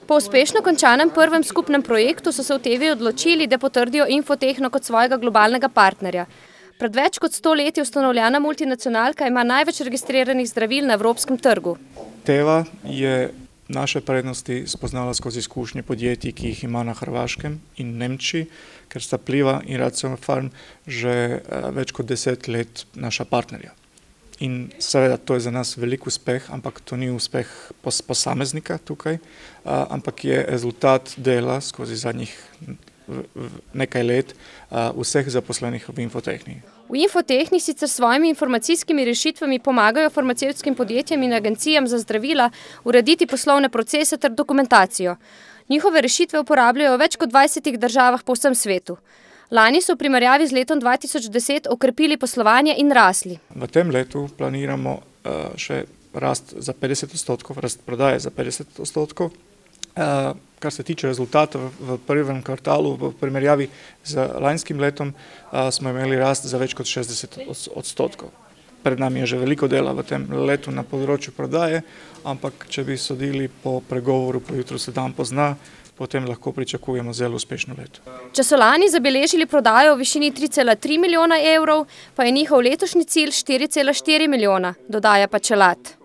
Po uspešno končanem prvem skupnem projektu so se v TV odločili, da potrdijo Infotehno kot svojega globalnega partnerja. Pred več kot 100 leti ustanovljena multinacionalka ima največ registriranih zdravil na evropskem trgu. Teva je naše prednosti spoznala skozi izkušnje podjetij, ki jih ima na Hrvaškem in Nemčiji, ker sta Pliva in Ratiofarm že več kot 10 let naša partnerja. In seveda to je za nas velik uspeh, ampak to ni uspeh posameznika tukaj, ampak je rezultat dela skozi zadnjih nekaj let vseh zaposlenih v Infotehni. V Infotehni sicer s svojimi informacijskimi rešitvami pomagajo farmacevtskim podjetjem in agencijam za zdravila urediti poslovne procese ter dokumentacijo. Njihove rešitve uporabljajo v več kot 20 državah po vsem svetu. Lani so v primerjavi z letom 2010 okrepili poslovanje in rasli. V tem letu planiramo še rast za 50%, rast prodaje za 50%. Kar se tiče rezultatov v prvem kvartalu, v primerjavi z lanskim letom, smo imeli rast za več kot 60%. Pred nami je že veliko dela v tem letu na področju prodaje, ampak če bi sodili po pregovoru, po jutru se dan pozna, potem lahko pričakujemo zelo uspešno leto. Če so lani zabeležili prodajo v višini 3,3 milijona evrov, pa je njihov letošnji cilj 4,4 milijona, dodaja pa Čelat.